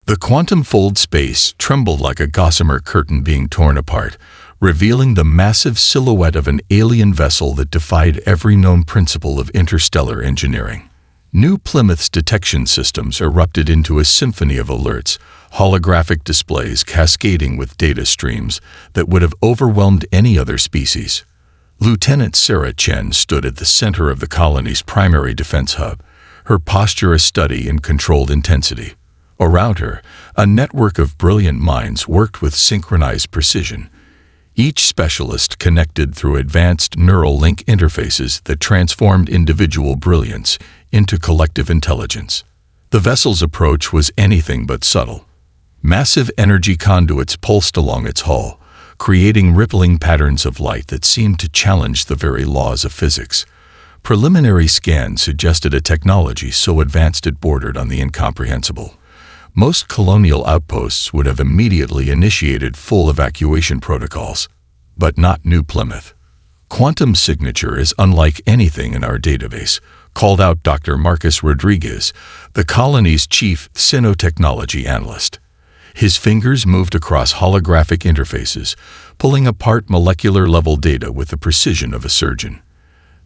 The quantum-fold space trembled like a gossamer curtain being torn apart, revealing the massive silhouette of an alien vessel that defied every known principle of interstellar engineering. New Plymouth's detection systems erupted into a symphony of alerts, holographic displays cascading with data streams that would have overwhelmed any other species. Lieutenant Sarah Chen stood at the center of the colony's primary defense hub, her posture a study in controlled intensity. Around her, a network of brilliant minds worked with synchronized precision, each specialist connected through advanced neural link interfaces that transformed individual brilliance into collective intelligence. The vessel's approach was anything but subtle. Massive energy conduits pulsed along its hull, creating rippling patterns of light that seemed to challenge the very laws of physics. Preliminary scans suggested a technology so advanced it bordered on the incomprehensible. Most colonial outposts would have immediately initiated full evacuation protocols, but not New Plymouth. Quantum signature is unlike anything in our database, called out Dr. Marcus Rodriguez, the colony's chief cynotechnology analyst. His fingers moved across holographic interfaces, pulling apart molecular-level data with the precision of a surgeon.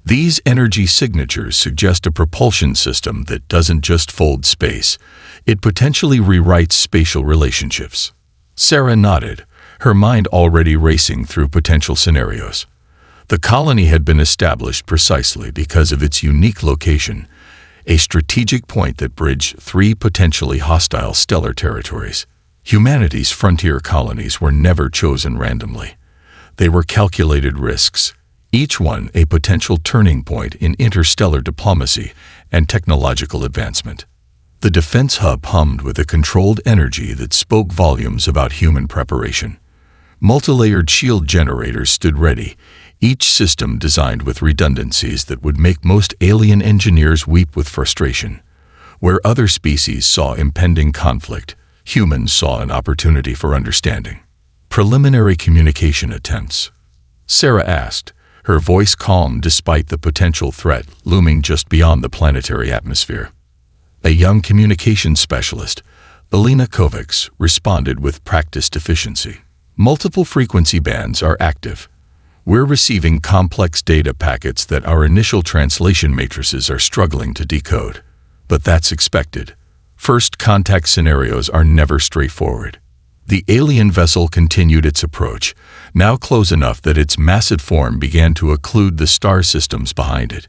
These energy signatures suggest a propulsion system that doesn't just fold space, it potentially rewrites spatial relationships. Sarah nodded, her mind already racing through potential scenarios. The colony had been established precisely because of its unique location, a strategic point that bridged three potentially hostile stellar territories. Humanity's frontier colonies were never chosen randomly. They were calculated risks, each one a potential turning point in interstellar diplomacy and technological advancement. The defense hub hummed with a controlled energy that spoke volumes about human preparation. Multilayered shield generators stood ready, each system designed with redundancies that would make most alien engineers weep with frustration. Where other species saw impending conflict, humans saw an opportunity for understanding. Preliminary communication attempts. Sarah asked, her voice calm despite the potential threat looming just beyond the planetary atmosphere. A young communications specialist, Elena Kovacs, responded with practiced efficiency. Multiple frequency bands are active. We're receiving complex data packets that our initial translation matrices are struggling to decode. But that's expected. First contact scenarios are never straightforward. The alien vessel continued its approach, now close enough that its massive form began to occlude the star systems behind it.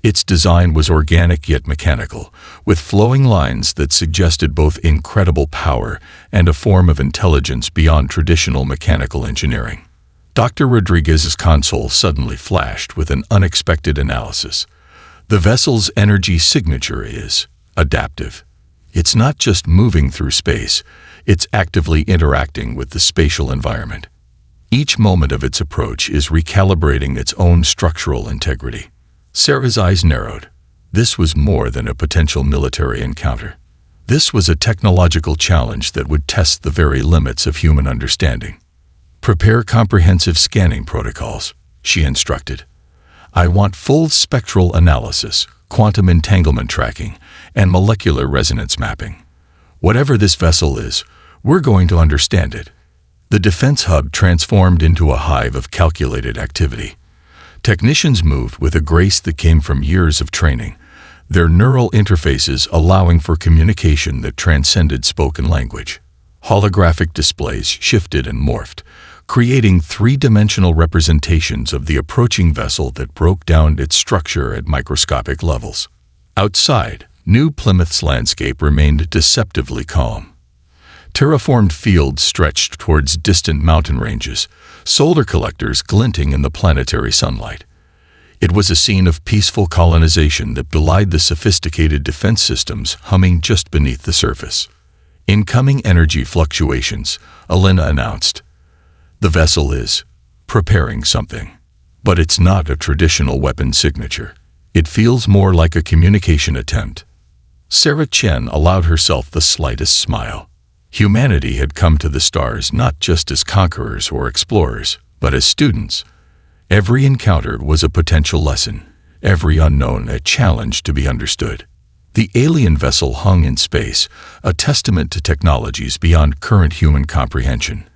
Its design was organic yet mechanical, with flowing lines that suggested both incredible power and a form of intelligence beyond traditional mechanical engineering. Dr. Rodriguez's console suddenly flashed with an unexpected analysis. The vessel's energy signature is adaptive. It's not just moving through space, it's actively interacting with the spatial environment. Each moment of its approach is recalibrating its own structural integrity. Sarah's eyes narrowed. This was more than a potential military encounter. This was a technological challenge that would test the very limits of human understanding. Prepare comprehensive scanning protocols, she instructed. I want full spectral analysis, quantum entanglement tracking, and molecular resonance mapping. Whatever this vessel is, we're going to understand it. The defense hub transformed into a hive of calculated activity. Technicians moved with a grace that came from years of training, their neural interfaces allowing for communication that transcended spoken language. Holographic displays shifted and morphed, creating three-dimensional representations of the approaching vessel that broke down its structure at microscopic levels. Outside, New Plymouth's landscape remained deceptively calm. Terraformed fields stretched towards distant mountain ranges, solar collectors glinting in the planetary sunlight. It was a scene of peaceful colonization that belied the sophisticated defense systems humming just beneath the surface. Incoming energy fluctuations, Elena announced. The vessel is preparing something. But it's not a traditional weapon signature. It feels more like a communication attempt. Sarah Chen allowed herself the slightest smile. Humanity had come to the stars not just as conquerors or explorers, but as students. Every encounter was a potential lesson, every unknown a challenge to be understood. The alien vessel hung in space, a testament to technologies beyond current human comprehension.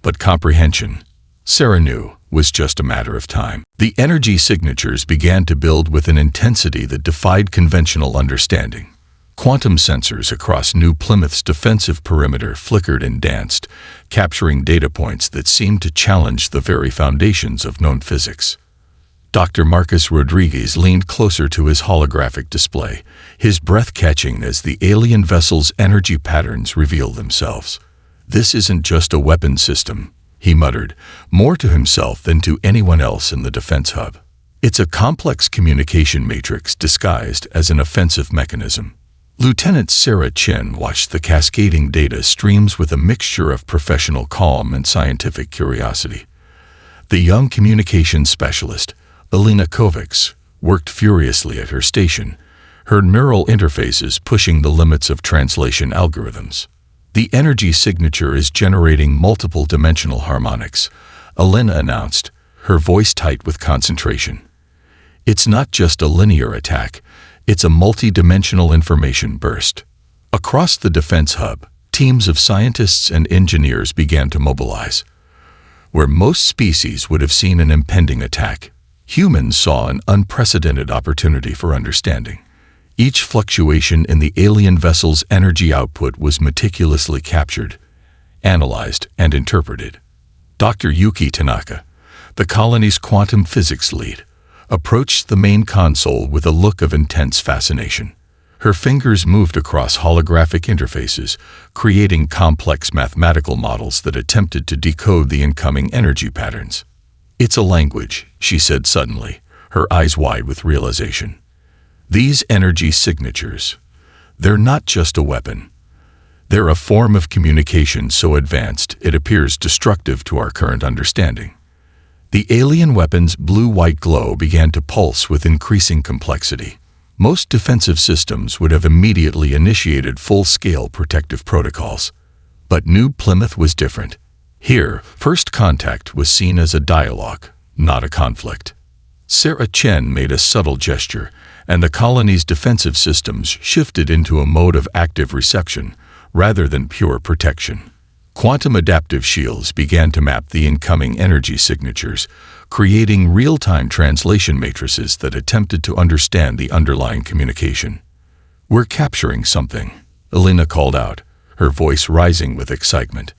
But comprehension, Sarah knew, was just a matter of time. The energy signatures began to build with an intensity that defied conventional understanding. Quantum sensors across New Plymouth's defensive perimeter flickered and danced, capturing data points that seemed to challenge the very foundations of known physics. Dr. Marcus Rodriguez leaned closer to his holographic display, his breath catching as the alien vessel's energy patterns revealed themselves. "This isn't just a weapon system," he muttered, more to himself than to anyone else in the defense hub. "It's a complex communication matrix disguised as an offensive mechanism." Lieutenant Sarah Chen watched the cascading data streams with a mixture of professional calm and scientific curiosity. The young communications specialist, Alina Kovacs, worked furiously at her station, her neural interfaces pushing the limits of translation algorithms. "The energy signature is generating multiple dimensional harmonics," Alina announced, her voice tight with concentration. "It's not just a linear attack, it's a multi-dimensional information burst." Across the defense hub, teams of scientists and engineers began to mobilize. Where most species would have seen an impending attack, humans saw an unprecedented opportunity for understanding. Each fluctuation in the alien vessel's energy output was meticulously captured, analyzed, and interpreted. Dr. Yuki Tanaka, the colony's quantum physics lead, approached the main console with a look of intense fascination. Her fingers moved across holographic interfaces, creating complex mathematical models that attempted to decode the incoming energy patterns. "It's a language," she said suddenly, her eyes wide with realization. "These energy signatures, they're not just a weapon. They're a form of communication so advanced it appears destructive to our current understanding." The alien weapon's blue-white glow began to pulse with increasing complexity. Most defensive systems would have immediately initiated full-scale protective protocols. But New Plymouth was different. Here, first contact was seen as a dialogue, not a conflict. Sarah Chen made a subtle gesture, and the colony's defensive systems shifted into a mode of active reception rather than pure protection. Quantum adaptive shields began to map the incoming energy signatures, creating real-time translation matrices that attempted to understand the underlying communication. "We're capturing something," Alina called out, her voice rising with excitement.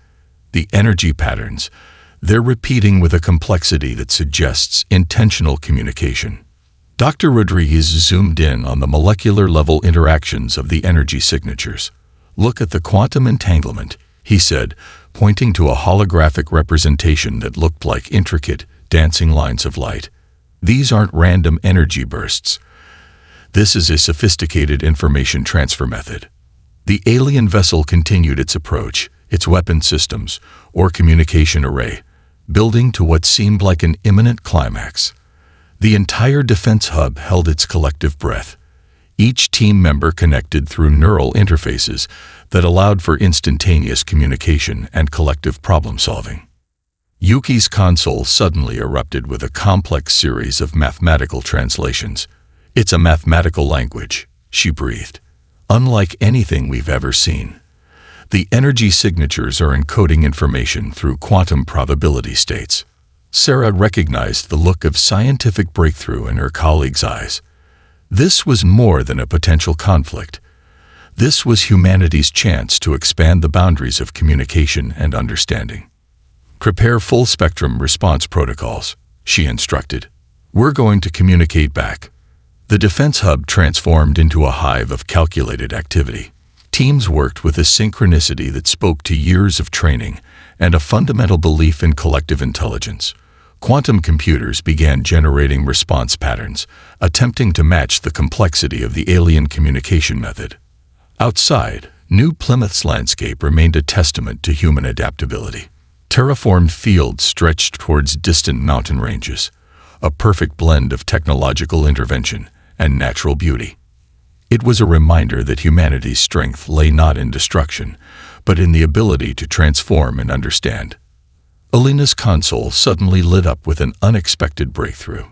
"The energy patterns, they're repeating with a complexity that suggests intentional communication." Dr. Rodriguez zoomed in on the molecular-level interactions of the energy signatures. "Look at the quantum entanglement," he said, pointing to a holographic representation that looked like intricate, dancing lines of light. "These aren't random energy bursts. This is a sophisticated information transfer method." The alien vessel continued its approach, its weapon systems, or communication array, building to what seemed like an imminent climax. The entire defense hub held its collective breath. Each team member connected through neural interfaces that allowed for instantaneous communication and collective problem-solving. Yuki's console suddenly erupted with a complex series of mathematical translations. "It's a mathematical language," she breathed. "Unlike anything we've ever seen. The energy signatures are encoding information through quantum probability states." Sarah recognized the look of scientific breakthrough in her colleague's eyes. This was more than a potential conflict. This was humanity's chance to expand the boundaries of communication and understanding. "Prepare full-spectrum response protocols," she instructed. "We're going to communicate back." The defense hub transformed into a hive of calculated activity. Teams worked with a synchronicity that spoke to years of training and a fundamental belief in collective intelligence. Quantum computers began generating response patterns, attempting to match the complexity of the alien communication method. Outside, New Plymouth's landscape remained a testament to human adaptability. Terraformed fields stretched towards distant mountain ranges, a perfect blend of technological intervention and natural beauty. It was a reminder that humanity's strength lay not in destruction, but in the ability to transform and understand. Alina's console suddenly lit up with an unexpected breakthrough.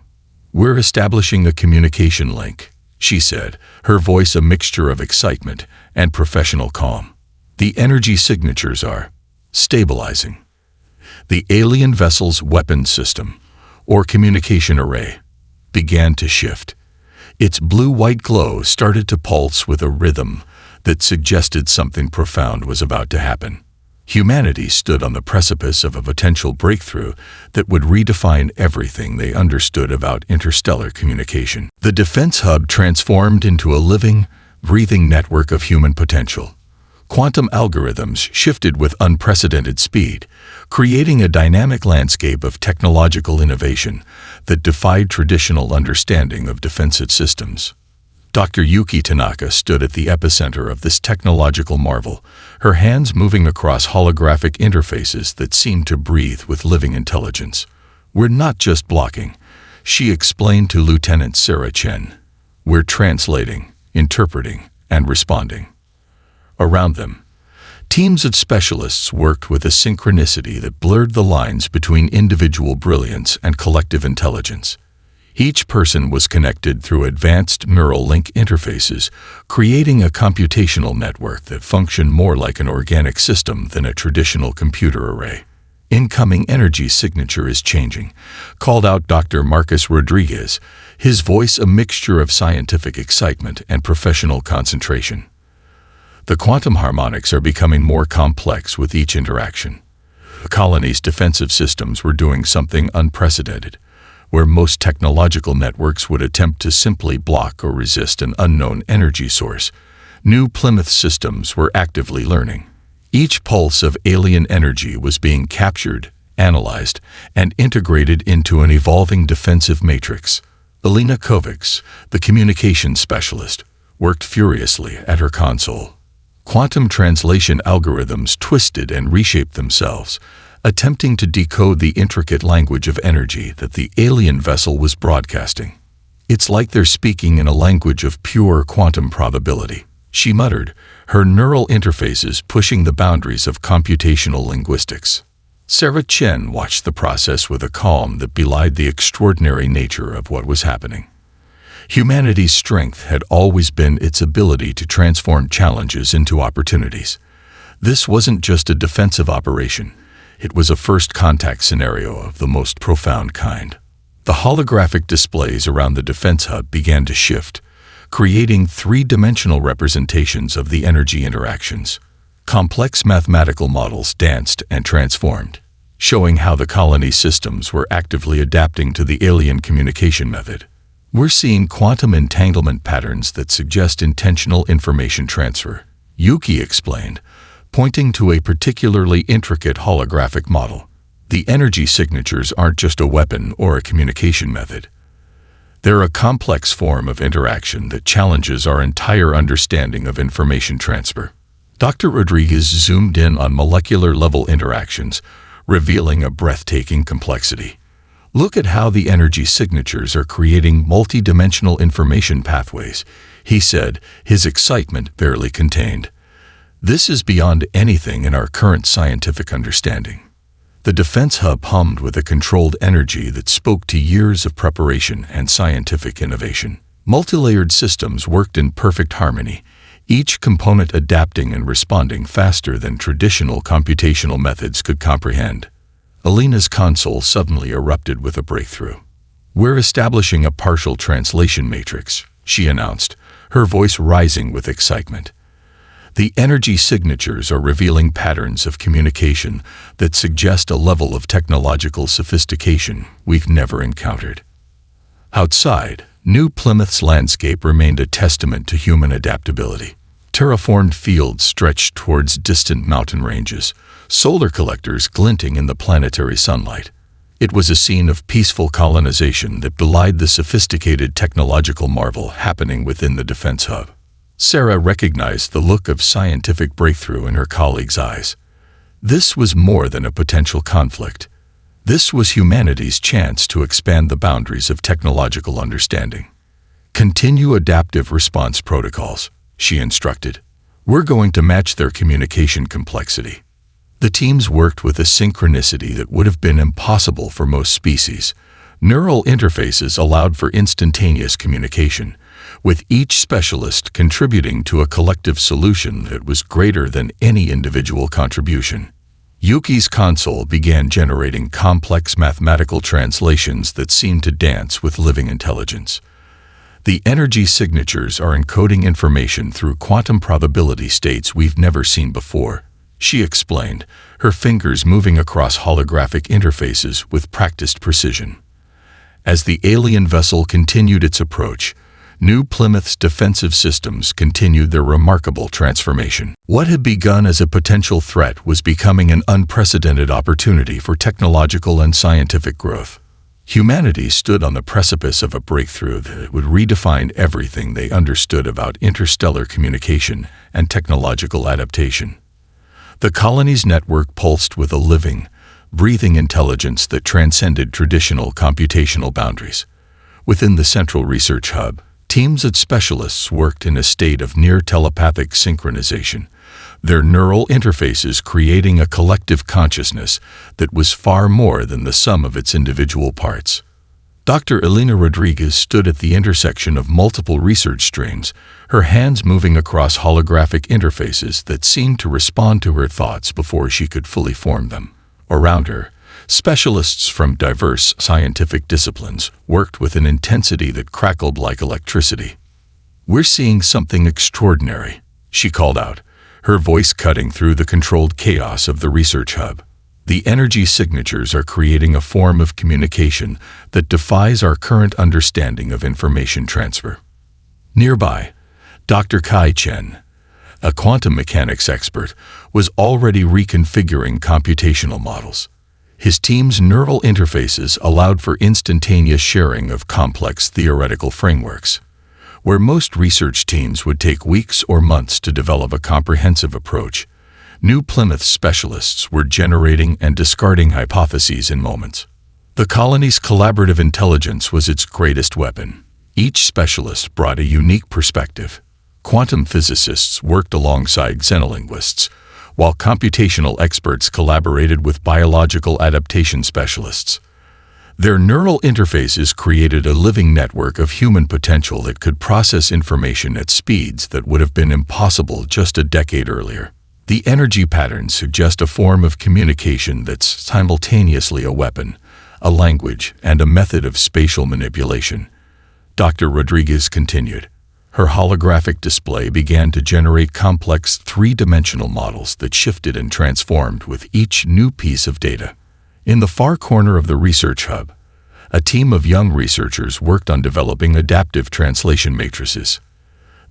"We're establishing a communication link," she said, her voice a mixture of excitement and professional calm. The energy signatures are stabilizing. The alien vessel's weapons system, or communication array, began to shift. Its blue-white glow started to pulse with a rhythm that suggested something profound was about to happen. Humanity stood on the precipice of a potential breakthrough that would redefine everything they understood about interstellar communication. The defense hub transformed into a living, breathing network of human potential. Quantum algorithms shifted with unprecedented speed, creating a dynamic landscape of technological innovation that defied traditional understanding of defensive systems. Dr. Yuki Tanaka stood at the epicenter of this technological marvel, her hands moving across holographic interfaces that seemed to breathe with living intelligence. "We're not just blocking," she explained to Lieutenant Sarah Chen. "We're translating, interpreting, and responding." Around them, teams of specialists worked with a synchronicity that blurred the lines between individual brilliance and collective intelligence. Each person was connected through advanced neural link interfaces, creating a computational network that functioned more like an organic system than a traditional computer array. "Incoming energy signature is changing," called out Dr. Marcus Rodriguez, his voice a mixture of scientific excitement and professional concentration. "The quantum harmonics are becoming more complex with each interaction." The colony's defensive systems were doing something unprecedented. Where most technological networks would attempt to simply block or resist an unknown energy source, new Plymouth systems were actively learning. Each pulse of alien energy was being captured, analyzed, and integrated into an evolving defensive matrix. Alina Kovacs, the communications specialist, worked furiously at her console. Quantum translation algorithms twisted and reshaped themselves, attempting to decode the intricate language of energy that the alien vessel was broadcasting. "It's like they're speaking in a language of pure quantum probability," she muttered, her neural interfaces pushing the boundaries of computational linguistics. Sarah Chen watched the process with a calm that belied the extraordinary nature of what was happening. Humanity's strength had always been its ability to transform challenges into opportunities. This wasn't just a defensive operation. It was a first contact scenario of the most profound kind. The holographic displays around the defense hub began to shift, creating three-dimensional representations of the energy interactions. Complex mathematical models danced and transformed, showing how the colony systems were actively adapting to the alien communication method. "We're seeing quantum entanglement patterns that suggest intentional information transfer," Yuki explained, pointing to a particularly intricate holographic model. "The energy signatures aren't just a weapon or a communication method. They're a complex form of interaction that challenges our entire understanding of information transfer." Dr. Rodriguez zoomed in on molecular-level interactions, revealing a breathtaking complexity. "Look at how the energy signatures are creating multi-dimensional information pathways," he said, his excitement barely contained. "This is beyond anything in our current scientific understanding." The defense hub hummed with a controlled energy that spoke to years of preparation and scientific innovation. Multilayered systems worked in perfect harmony, each component adapting and responding faster than traditional computational methods could comprehend. Alina's console suddenly erupted with a breakthrough. "We're establishing a partial translation matrix," she announced, her voice rising with excitement. "The energy signatures are revealing patterns of communication that suggest a level of technological sophistication we've never encountered." Outside, New Plymouth's landscape remained a testament to human adaptability. Terraformed fields stretched towards distant mountain ranges, solar collectors glinting in the planetary sunlight. It was a scene of peaceful colonization that belied the sophisticated technological marvel happening within the defense hub. Sarah recognized the look of scientific breakthrough in her colleague's eyes. This was more than a potential conflict. This was humanity's chance to expand the boundaries of technological understanding. "Continue adaptive response protocols," she instructed. "We're going to match their communication complexity." The teams worked with a synchronicity that would have been impossible for most species. Neural interfaces allowed for instantaneous communication, with each specialist contributing to a collective solution that was greater than any individual contribution. Yuki's console began generating complex mathematical translations that seemed to dance with living intelligence. The energy signatures are encoding information through quantum probability states we've never seen before, she explained, her fingers moving across holographic interfaces with practiced precision. As the alien vessel continued its approach, New Plymouth's defensive systems continued their remarkable transformation. What had begun as a potential threat was becoming an unprecedented opportunity for technological and scientific growth. Humanity stood on the precipice of a breakthrough that would redefine everything they understood about interstellar communication and technological adaptation. The colony's network pulsed with a living, breathing intelligence that transcended traditional computational boundaries. Within the central research hub, teams of specialists worked in a state of near telepathic synchronization, their neural interfaces creating a collective consciousness that was far more than the sum of its individual parts. Dr. Elena Rodriguez stood at the intersection of multiple research streams, her hands moving across holographic interfaces that seemed to respond to her thoughts before she could fully form them. Around her, specialists from diverse scientific disciplines worked with an intensity that crackled like electricity. "We're seeing something extraordinary," she called out, her voice cutting through the controlled chaos of the research hub. "The energy signatures are creating a form of communication that defies our current understanding of information transfer." Nearby, Dr. Kai Chen, a quantum mechanics expert, was already reconfiguring computational models. His team's neural interfaces allowed for instantaneous sharing of complex theoretical frameworks. Where most research teams would take weeks or months to develop a comprehensive approach, New Plymouth specialists were generating and discarding hypotheses in moments. The colony's collaborative intelligence was its greatest weapon. Each specialist brought a unique perspective. Quantum physicists worked alongside xenolinguists, while computational experts collaborated with biological adaptation specialists. Their neural interfaces created a living network of human potential that could process information at speeds that would have been impossible just a decade earlier. The energy patterns suggest a form of communication that's simultaneously a weapon, a language, and a method of spatial manipulation. Dr. Rodriguez continued. Her holographic display began to generate complex three-dimensional models that shifted and transformed with each new piece of data. In the far corner of the research hub, a team of young researchers worked on developing adaptive translation matrices.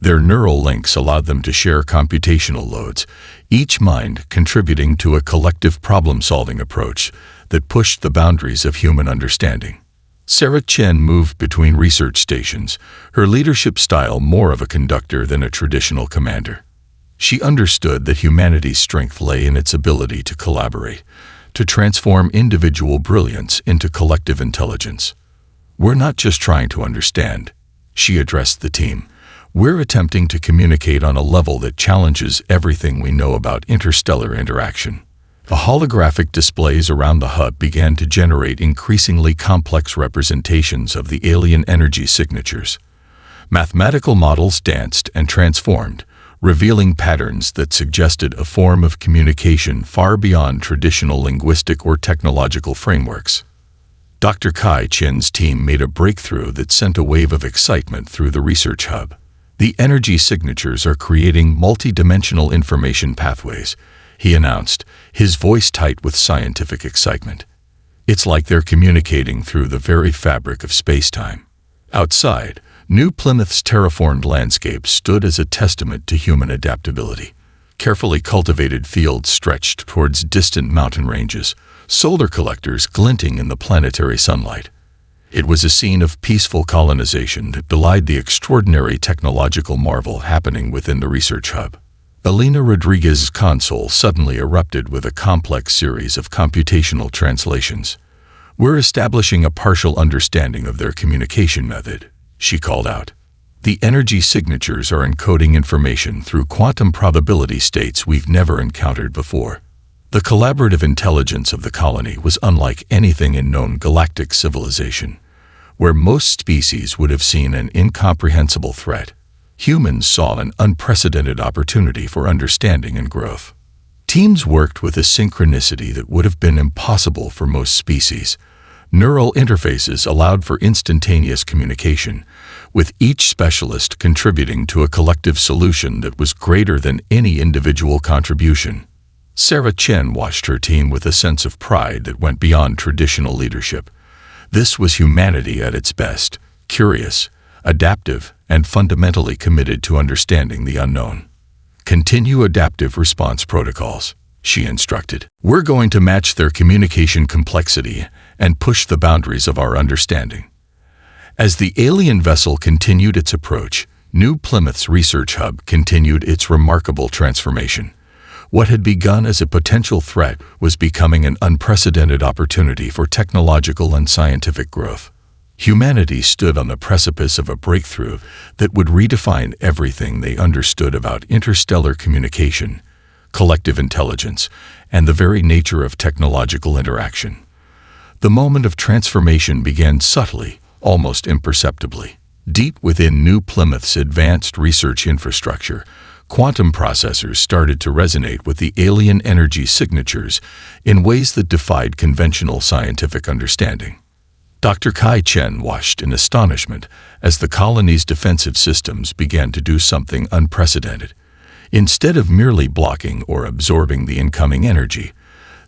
Their neural links allowed them to share computational loads, each mind contributing to a collective problem-solving approach that pushed the boundaries of human understanding. Sarah Chen moved between research stations, her leadership style more of a conductor than a traditional commander. She understood that humanity's strength lay in its ability to collaborate, to transform individual brilliance into collective intelligence. "We're not just trying to understand," she addressed the team. "We're attempting to communicate on a level that challenges everything we know about interstellar interaction." The holographic displays around the hub began to generate increasingly complex representations of the alien energy signatures. Mathematical models danced and transformed, revealing patterns that suggested a form of communication far beyond traditional linguistic or technological frameworks. Dr. Kai Chen's team made a breakthrough that sent a wave of excitement through the research hub. "The energy signatures are creating multi-dimensional information pathways," he announced, his voice tight with scientific excitement. "It's like they're communicating through the very fabric of space-time." Outside, New Plymouth's terraformed landscape stood as a testament to human adaptability. Carefully cultivated fields stretched towards distant mountain ranges, solar collectors glinting in the planetary sunlight. It was a scene of peaceful colonization that belied the extraordinary technological marvel happening within the research hub. Elena Rodriguez's console suddenly erupted with a complex series of computational translations. "We're establishing a partial understanding of their communication method," she called out. "The energy signatures are encoding information through quantum probability states we've never encountered before." The collaborative intelligence of the colony was unlike anything in known galactic civilization. Where most species would have seen an incomprehensible threat, humans saw an unprecedented opportunity for understanding and growth. Teams worked with a synchronicity that would have been impossible for most species. Neural interfaces allowed for instantaneous communication, with each specialist contributing to a collective solution that was greater than any individual contribution. Sarah Chen watched her team with a sense of pride that went beyond traditional leadership. This was humanity at its best, curious, adaptive, and fundamentally committed to understanding the unknown. Continue adaptive response protocols, she instructed. We're going to match their communication complexity and push the boundaries of our understanding. As the alien vessel continued its approach, New Plymouth's research hub continued its remarkable transformation. What had begun as a potential threat was becoming an unprecedented opportunity for technological and scientific growth. Humanity stood on the precipice of a breakthrough that would redefine everything they understood about interstellar communication, collective intelligence, and the very nature of technological interaction. The moment of transformation began subtly, almost imperceptibly. Deep within New Plymouth's advanced research infrastructure, quantum processors started to resonate with the alien energy signatures in ways that defied conventional scientific understanding. Dr. Kai Chen watched in astonishment as the colony's defensive systems began to do something unprecedented. Instead of merely blocking or absorbing the incoming energy,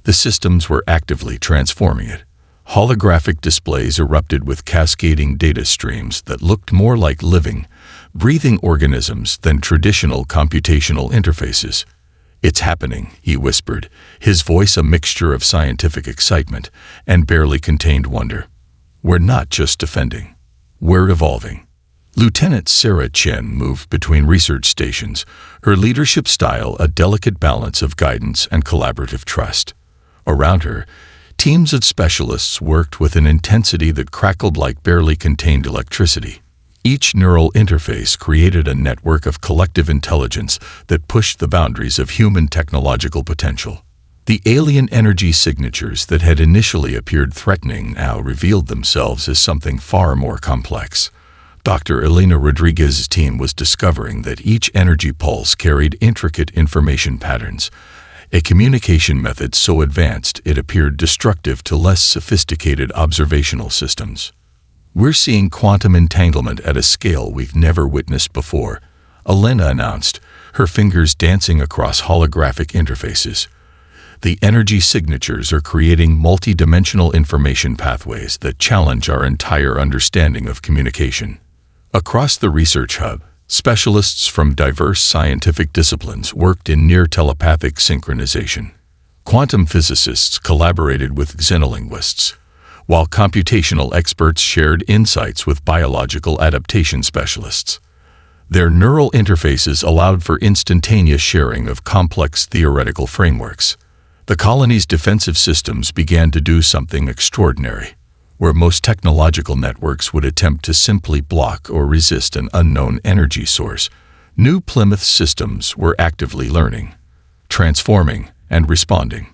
the systems were actively transforming it. Holographic displays erupted with cascading data streams that looked more like living, breathing organisms than traditional computational interfaces. "It's happening," he whispered, his voice a mixture of scientific excitement and barely contained wonder. "We're not just defending. We're evolving." Lieutenant Sarah Chen moved between research stations, her leadership style a delicate balance of guidance and collaborative trust. Around her, teams of specialists worked with an intensity that crackled like barely contained electricity. Each neural interface created a network of collective intelligence that pushed the boundaries of human technological potential. The alien energy signatures that had initially appeared threatening now revealed themselves as something far more complex. Dr. Elena Rodriguez's team was discovering that each energy pulse carried intricate information patterns, a communication method so advanced it appeared destructive to less sophisticated observational systems. "We're seeing quantum entanglement at a scale we've never witnessed before," Elena announced, her fingers dancing across holographic interfaces. "The energy signatures are creating multi-dimensional information pathways that challenge our entire understanding of communication." Across the research hub, specialists from diverse scientific disciplines worked in near-telepathic synchronization. Quantum physicists collaborated with xenolinguists, while computational experts shared insights with biological adaptation specialists. Their neural interfaces allowed for instantaneous sharing of complex theoretical frameworks. The colony's defensive systems began to do something extraordinary. Where most technological networks would attempt to simply block or resist an unknown energy source, New Plymouth systems were actively learning, transforming, and responding.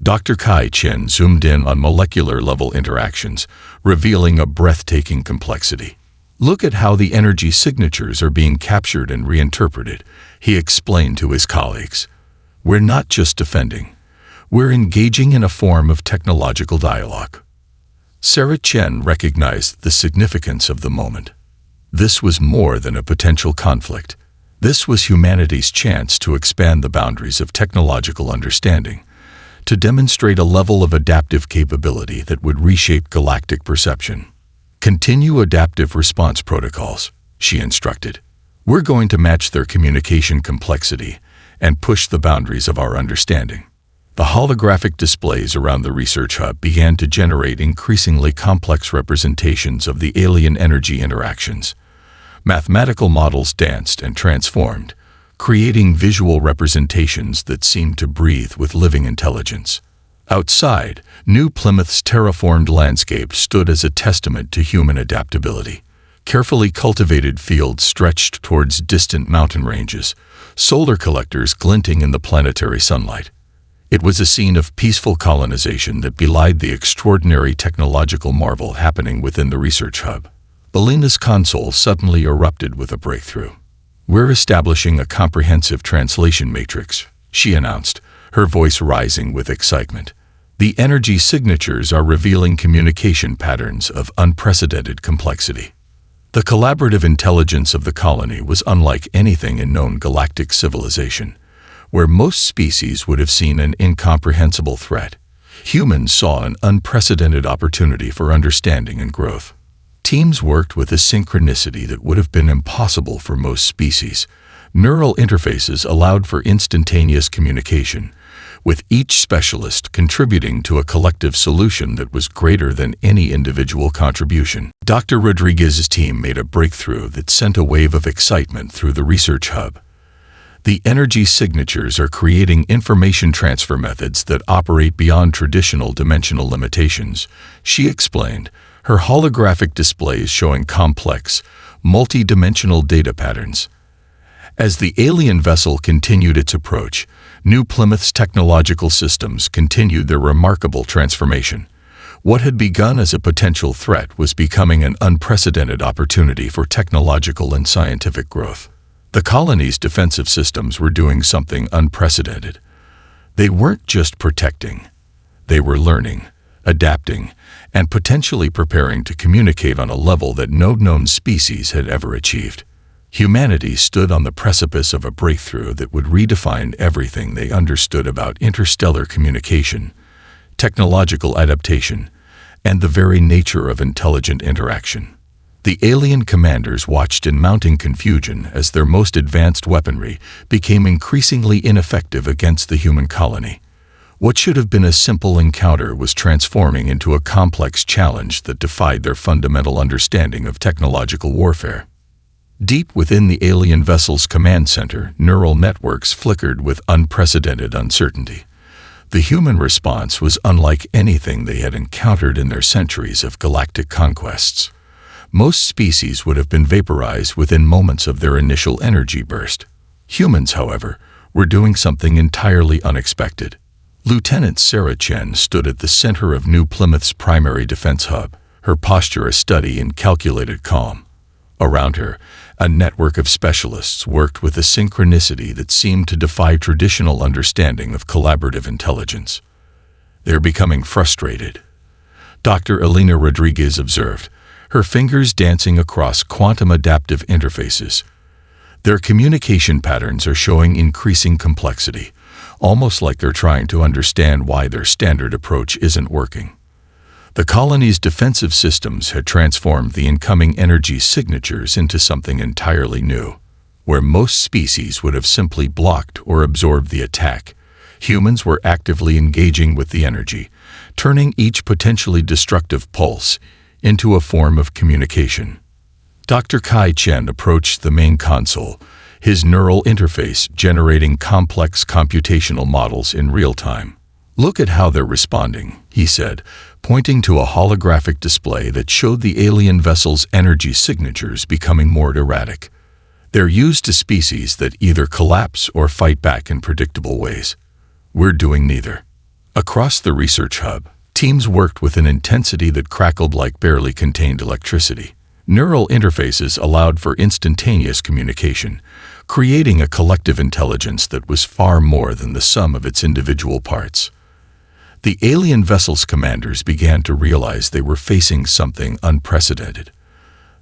Dr. Kai Chen zoomed in on molecular-level interactions, revealing a breathtaking complexity. "Look at how the energy signatures are being captured and reinterpreted," he explained to his colleagues. "We're not just defending. We're engaging in a form of technological dialogue." Sarah Chen recognized the significance of the moment. This was more than a potential conflict. This was humanity's chance to expand the boundaries of technological understanding, to demonstrate a level of adaptive capability that would reshape galactic perception. "Continue adaptive response protocols," she instructed. "We're going to match their communication complexity and push the boundaries of our understanding." The holographic displays around the research hub began to generate increasingly complex representations of the alien energy interactions. Mathematical models danced and transformed, creating visual representations that seemed to breathe with living intelligence. Outside, New Plymouth's terraformed landscape stood as a testament to human adaptability. Carefully cultivated fields stretched towards distant mountain ranges, solar collectors glinting in the planetary sunlight. It was a scene of peaceful colonization that belied the extraordinary technological marvel happening within the research hub. Alina's console suddenly erupted with a breakthrough. "We're establishing a comprehensive translation matrix," she announced, her voice rising with excitement. "The energy signatures are revealing communication patterns of unprecedented complexity." The collaborative intelligence of the colony was unlike anything in known galactic civilization, where most species would have seen an incomprehensible threat. Humans saw an unprecedented opportunity for understanding and growth. Teams worked with a synchronicity that would have been impossible for most species. Neural interfaces allowed for instantaneous communication, with each specialist contributing to a collective solution that was greater than any individual contribution. Dr. Rodriguez's team made a breakthrough that sent a wave of excitement through the research hub. The energy signatures are creating information transfer methods that operate beyond traditional dimensional limitations, she explained, her holographic displays showing complex, multi-dimensional data patterns. As the alien vessel continued its approach, New Plymouth's technological systems continued their remarkable transformation. What had begun as a potential threat was becoming an unprecedented opportunity for technological and scientific growth. The colony's defensive systems were doing something unprecedented. They weren't just protecting. They were learning, adapting, and potentially preparing to communicate on a level that no known species had ever achieved. Humanity stood on the precipice of a breakthrough that would redefine everything they understood about interstellar communication, technological adaptation, and the very nature of intelligent interaction. The alien commanders watched in mounting confusion as their most advanced weaponry became increasingly ineffective against the human colony. What should have been a simple encounter was transforming into a complex challenge that defied their fundamental understanding of technological warfare. Deep within the alien vessel's command center, neural networks flickered with unprecedented uncertainty. The human response was unlike anything they had encountered in their centuries of galactic conquests. Most species would have been vaporized within moments of their initial energy burst. Humans, however, were doing something entirely unexpected. Lieutenant Sarah Chen stood at the center of New Plymouth's primary defense hub, her posture a study in calculated calm. Around her, a network of specialists worked with a synchronicity that seemed to defy traditional understanding of collaborative intelligence. "They're becoming frustrated," Dr. Alina Rodriguez observed, her fingers dancing across quantum adaptive interfaces. "Their communication patterns are showing increasing complexity, almost like they're trying to understand why their standard approach isn't working." The colony's defensive systems had transformed the incoming energy signatures into something entirely new. Where most species would have simply blocked or absorbed the attack, humans were actively engaging with the energy, turning each potentially destructive pulse into a form of communication. Dr. Kai Chen approached the main console, his neural interface generating complex computational models in real time. "Look at how they're responding," he said, pointing to a holographic display that showed the alien vessel's energy signatures becoming more erratic. "They're used to species that either collapse or fight back in predictable ways. We're doing neither." Across the research hub, teams worked with an intensity that crackled like barely contained electricity. Neural interfaces allowed for instantaneous communication, creating a collective intelligence that was far more than the sum of its individual parts. The alien vessel's commanders began to realize they were facing something unprecedented.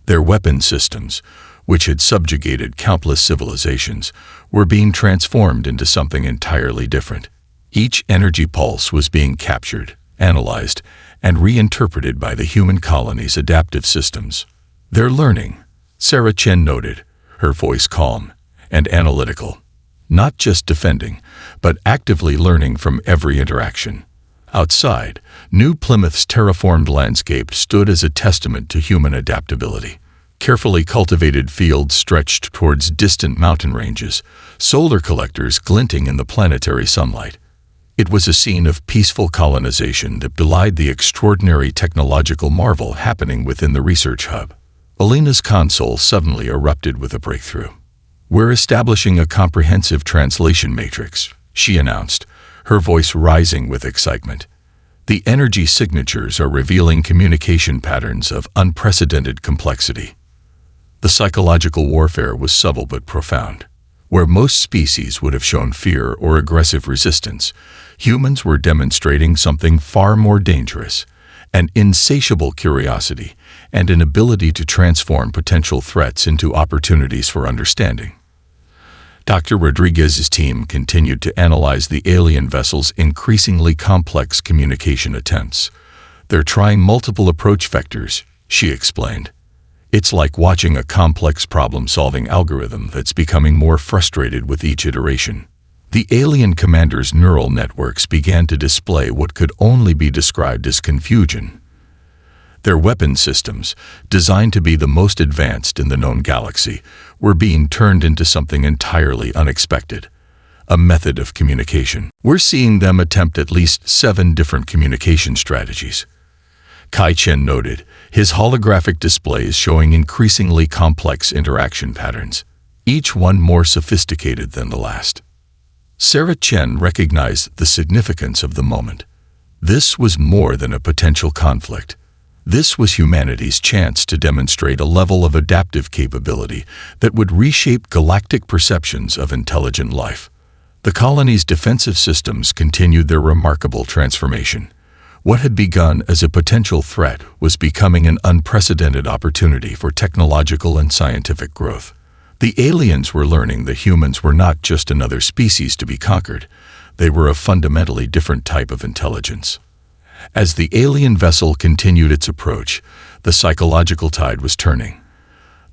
Their weapon systems, which had subjugated countless civilizations, were being transformed into something entirely different. Each energy pulse was being captured, analyzed, and reinterpreted by the human colony's adaptive systems. "They're learning," Sarah Chen noted, her voice calm and analytical. "Not just defending, but actively learning from every interaction." Outside, New Plymouth's terraformed landscape stood as a testament to human adaptability. Carefully cultivated fields stretched towards distant mountain ranges, solar collectors glinting in the planetary sunlight. It was a scene of peaceful colonization that belied the extraordinary technological marvel happening within the research hub. Alina's console suddenly erupted with a breakthrough. "We're establishing a comprehensive translation matrix," she announced, her voice rising with excitement. The energy signatures are revealing communication patterns of unprecedented complexity. The psychological warfare was subtle but profound. Where most species would have shown fear or aggressive resistance, humans were demonstrating something far more dangerous: an insatiable curiosity and an ability to transform potential threats into opportunities for understanding. Dr. Rodriguez's team continued to analyze the alien vessel's increasingly complex communication attempts. "They're trying multiple approach vectors," she explained. "It's like watching a complex problem-solving algorithm that's becoming more frustrated with each iteration." The alien commander's neural networks began to display what could only be described as confusion. Their weapon systems, designed to be the most advanced in the known galaxy, were being turned into something entirely unexpected: a method of communication. "We're seeing them attempt at least 7 different communication strategies," Kai Chen noted, his holographic displays showing increasingly complex interaction patterns, each one more sophisticated than the last. Sarah Chen recognized the significance of the moment. This was more than a potential conflict. This was humanity's chance to demonstrate a level of adaptive capability that would reshape galactic perceptions of intelligent life. The colony's defensive systems continued their remarkable transformation. What had begun as a potential threat was becoming an unprecedented opportunity for technological and scientific growth. The aliens were learning that humans were not just another species to be conquered. They were a fundamentally different type of intelligence. As the alien vessel continued its approach, the psychological tide was turning.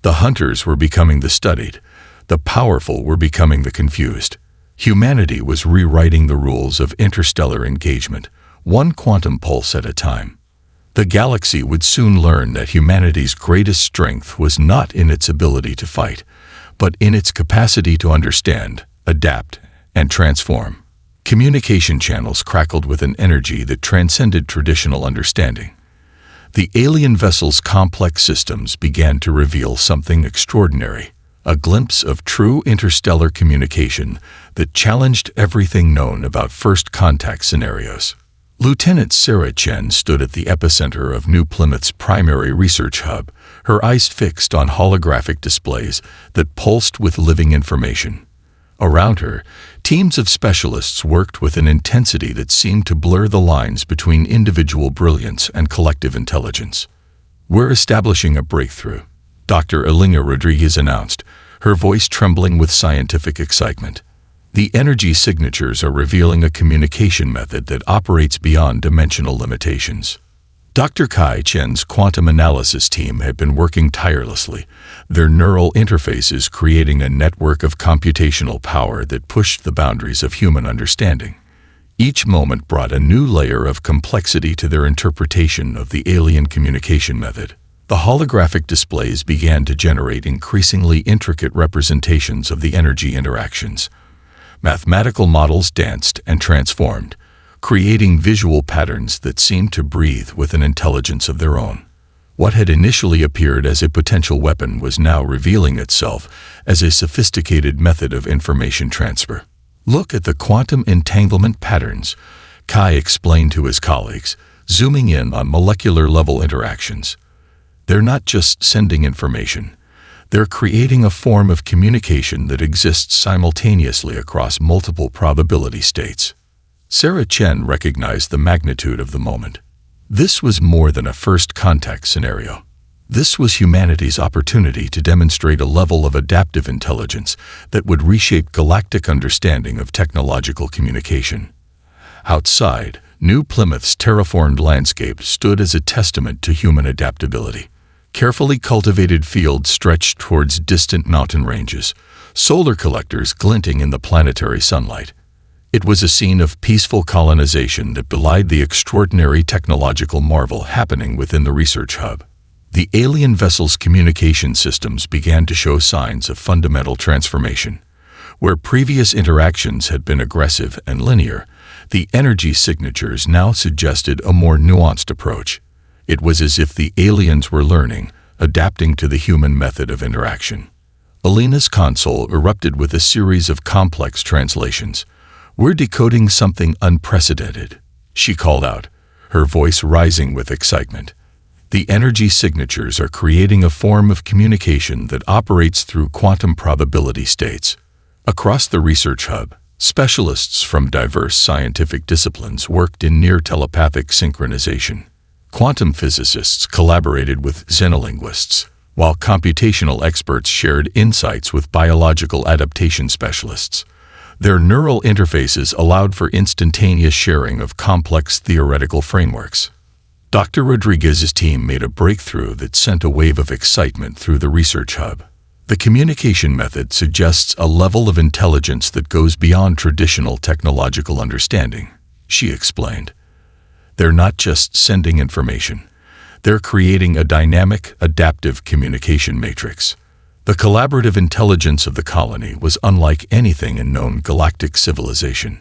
The hunters were becoming the studied. The powerful were becoming the confused. Humanity was rewriting the rules of interstellar engagement, one quantum pulse at a time. The galaxy would soon learn that humanity's greatest strength was not in its ability to fight, but in its capacity to understand, adapt, and transform. Communication channels crackled with an energy that transcended traditional understanding. The alien vessel's complex systems began to reveal something extraordinary: a glimpse of true interstellar communication that challenged everything known about first contact scenarios. Lieutenant Sarah Chen stood at the epicenter of New Plymouth's primary research hub, her eyes fixed on holographic displays that pulsed with living information. Around her, teams of specialists worked with an intensity that seemed to blur the lines between individual brilliance and collective intelligence. "We're establishing a breakthrough," Dr. Elena Rodriguez announced, her voice trembling with scientific excitement. "The energy signatures are revealing a communication method that operates beyond dimensional limitations." Dr. Kai Chen's quantum analysis team had been working tirelessly, their neural interfaces creating a network of computational power that pushed the boundaries of human understanding. Each moment brought a new layer of complexity to their interpretation of the alien communication method. The holographic displays began to generate increasingly intricate representations of the energy interactions. Mathematical models danced and transformed, creating visual patterns that seemed to breathe with an intelligence of their own. What had initially appeared as a potential weapon was now revealing itself as a sophisticated method of information transfer. "Look at the quantum entanglement patterns," Kai explained to his colleagues, zooming in on molecular-level interactions. "They're not just sending information. They're creating a form of communication that exists simultaneously across multiple probability states." Sarah Chen recognized the magnitude of the moment. This was more than a first contact scenario. This was humanity's opportunity to demonstrate a level of adaptive intelligence that would reshape galactic understanding of technological communication. Outside, New Plymouth's terraformed landscape stood as a testament to human adaptability. Carefully cultivated fields stretched towards distant mountain ranges, solar collectors glinting in the planetary sunlight. It was a scene of peaceful colonization that belied the extraordinary technological marvel happening within the research hub. The alien vessel's communication systems began to show signs of fundamental transformation. Where previous interactions had been aggressive and linear, the energy signatures now suggested a more nuanced approach. It was as if the aliens were learning, adapting to the human method of interaction. Elena's console erupted with a series of complex translations, "We're decoding something unprecedented," she called out, her voice rising with excitement. "The energy signatures are creating a form of communication that operates through quantum probability states." Across the research hub, specialists from diverse scientific disciplines worked in near-telepathic synchronization. Quantum physicists collaborated with xenolinguists, while computational experts shared insights with biological adaptation specialists. Their neural interfaces allowed for instantaneous sharing of complex theoretical frameworks. Dr. Rodriguez's team made a breakthrough that sent a wave of excitement through the research hub. The communication method suggests a level of intelligence that goes beyond traditional technological understanding, she explained. "They're not just sending information. They're creating a dynamic, adaptive communication matrix." The collaborative intelligence of the colony was unlike anything in known galactic civilization,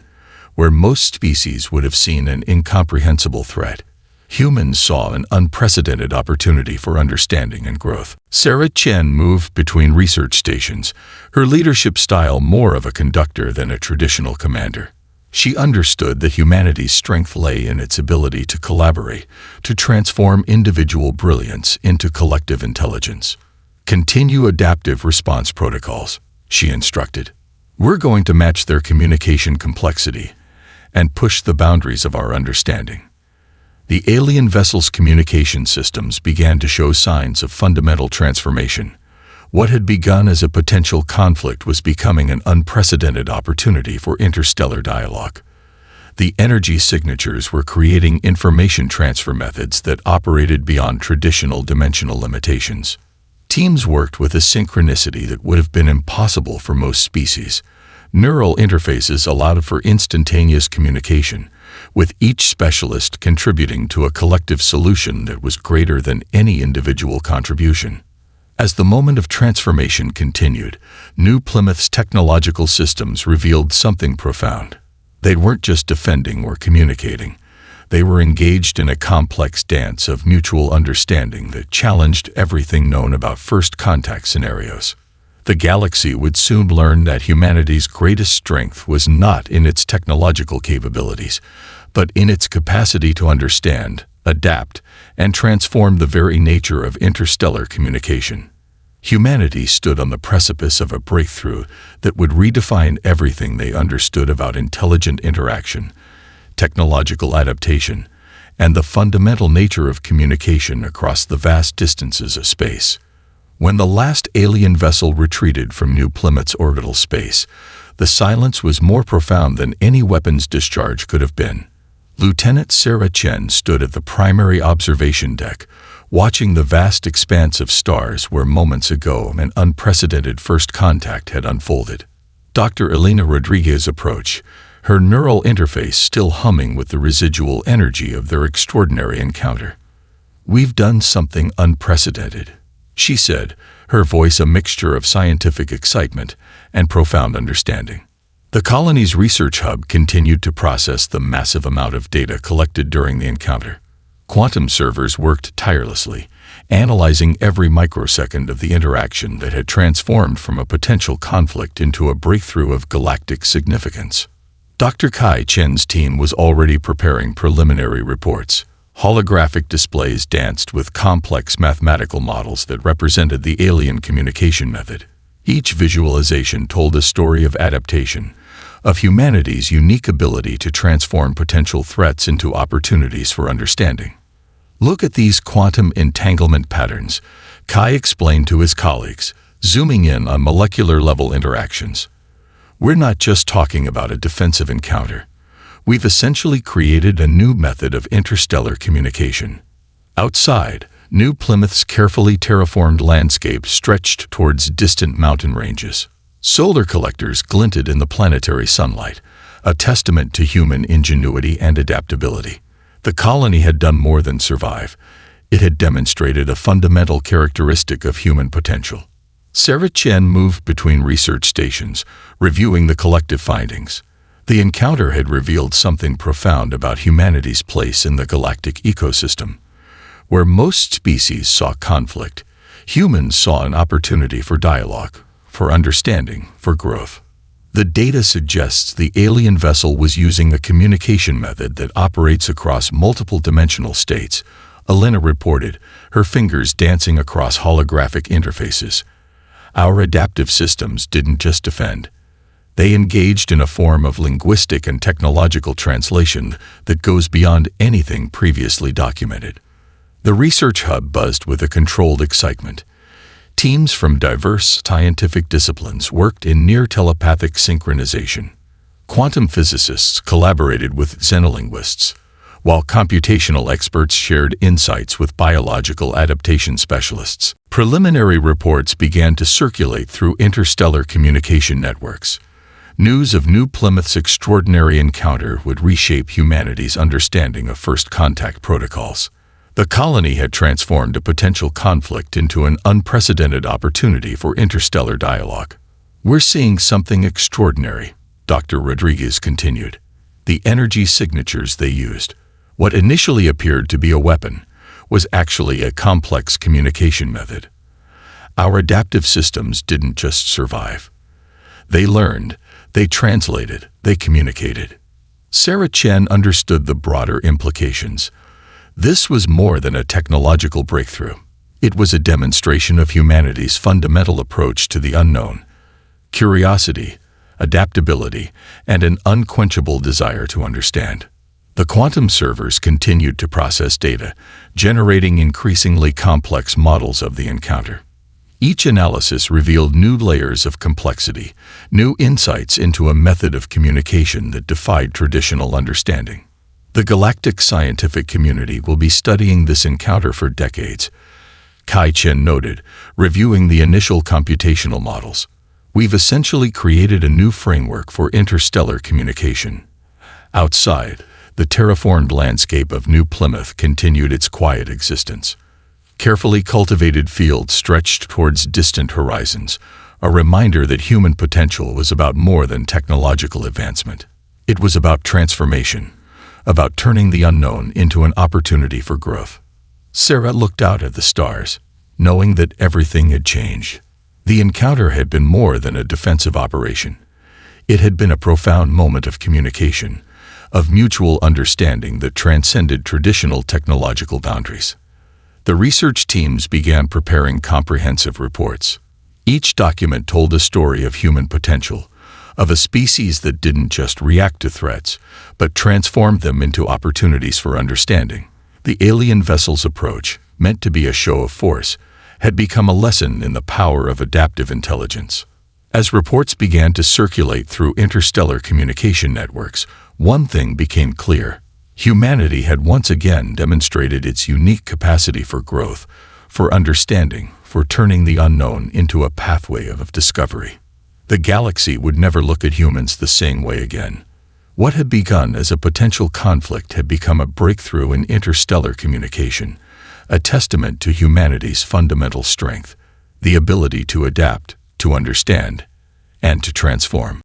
where most species would have seen an incomprehensible threat. Humans saw an unprecedented opportunity for understanding and growth. Sarah Chen moved between research stations, her leadership style more of a conductor than a traditional commander. She understood that humanity's strength lay in its ability to collaborate, to transform individual brilliance into collective intelligence. "Continue adaptive response protocols," she instructed. "We're going to match their communication complexity and push the boundaries of our understanding." The alien vessel's communication systems began to show signs of fundamental transformation. What had begun as a potential conflict was becoming an unprecedented opportunity for interstellar dialogue. The energy signatures were creating information transfer methods that operated beyond traditional dimensional limitations. Teams worked with a synchronicity that would have been impossible for most species. Neural interfaces allowed for instantaneous communication, with each specialist contributing to a collective solution that was greater than any individual contribution. As the moment of transformation continued, New Plymouth's technological systems revealed something profound. They weren't just defending or communicating. They were engaged in a complex dance of mutual understanding that challenged everything known about first contact scenarios. The galaxy would soon learn that humanity's greatest strength was not in its technological capabilities, but in its capacity to understand, adapt, and transform the very nature of interstellar communication. Humanity stood on the precipice of a breakthrough that would redefine everything they understood about intelligent interaction, technological adaptation, and the fundamental nature of communication across the vast distances of space. When the last alien vessel retreated from New Plymouth's orbital space, the silence was more profound than any weapons discharge could have been. Lieutenant Sarah Chen stood at the primary observation deck, watching the vast expanse of stars where moments ago an unprecedented first contact had unfolded. Dr. Elena Rodriguez approached, her neural interface still humming with the residual energy of their extraordinary encounter. "We've done something unprecedented," she said, her voice a mixture of scientific excitement and profound understanding. The colony's research hub continued to process the massive amount of data collected during the encounter. Quantum servers worked tirelessly, analyzing every microsecond of the interaction that had transformed from a potential conflict into a breakthrough of galactic significance. Dr. Kai Chen's team was already preparing preliminary reports. Holographic displays danced with complex mathematical models that represented the alien communication method. Each visualization told a story of adaptation, of humanity's unique ability to transform potential threats into opportunities for understanding. "Look at these quantum entanglement patterns," Kai explained to his colleagues, zooming in on molecular-level interactions. "We're not just talking about a defensive encounter. We've essentially created a new method of interstellar communication." Outside, New Plymouth's carefully terraformed landscape stretched towards distant mountain ranges. Solar collectors glinted in the planetary sunlight, a testament to human ingenuity and adaptability. The colony had done more than survive. It had demonstrated a fundamental characteristic of human potential. Sarah Chen moved between research stations, reviewing the collective findings. The encounter had revealed something profound about humanity's place in the galactic ecosystem. Where most species saw conflict, humans saw an opportunity for dialogue, for understanding, for growth. The data suggests the alien vessel was using a communication method that operates across multiple dimensional states, Elena reported, her fingers dancing across holographic interfaces. Our adaptive systems didn't just defend. They engaged in a form of linguistic and technological translation that goes beyond anything previously documented. The research hub buzzed with a controlled excitement. Teams from diverse scientific disciplines worked in near-telepathic synchronization. Quantum physicists collaborated with xenolinguists, while computational experts shared insights with biological adaptation specialists. Preliminary reports began to circulate through interstellar communication networks. News of New Plymouth's extraordinary encounter would reshape humanity's understanding of first contact protocols. The colony had transformed a potential conflict into an unprecedented opportunity for interstellar dialogue. "We're seeing something extraordinary," Dr. Rodriguez continued. The energy signatures they used, what initially appeared to be a weapon, was actually a complex communication method. Our adaptive systems didn't just survive. They learned, they translated, they communicated. Sarah Chen understood the broader implications. This was more than a technological breakthrough. It was a demonstration of humanity's fundamental approach to the unknown: curiosity, adaptability, and an unquenchable desire to understand. The quantum servers continued to process data, generating increasingly complex models of the encounter. Each analysis revealed new layers of complexity, new insights into a method of communication that defied traditional understanding. The galactic scientific community will be studying this encounter for decades, Kai Chen noted, reviewing the initial computational models. "We've essentially created a new framework for interstellar communication." Outside, the terraformed landscape of New Plymouth continued its quiet existence. Carefully cultivated fields stretched towards distant horizons, a reminder that human potential was about more than technological advancement. It was about transformation, about turning the unknown into an opportunity for growth. Sarah looked out at the stars, knowing that everything had changed. The encounter had been more than a defensive operation. It had been a profound moment of communication, of mutual understanding that transcended traditional technological boundaries. The research teams began preparing comprehensive reports. Each document told a story of human potential, of a species that didn't just react to threats, but transformed them into opportunities for understanding. The alien vessel's approach, meant to be a show of force, had become a lesson in the power of adaptive intelligence. As reports began to circulate through interstellar communication networks, one thing became clear: humanity had once again demonstrated its unique capacity for growth, for understanding, for turning the unknown into a pathway of discovery. The galaxy would never look at humans the same way again. What had begun as a potential conflict had become a breakthrough in interstellar communication, a testament to humanity's fundamental strength, the ability to adapt, to understand, and to transform.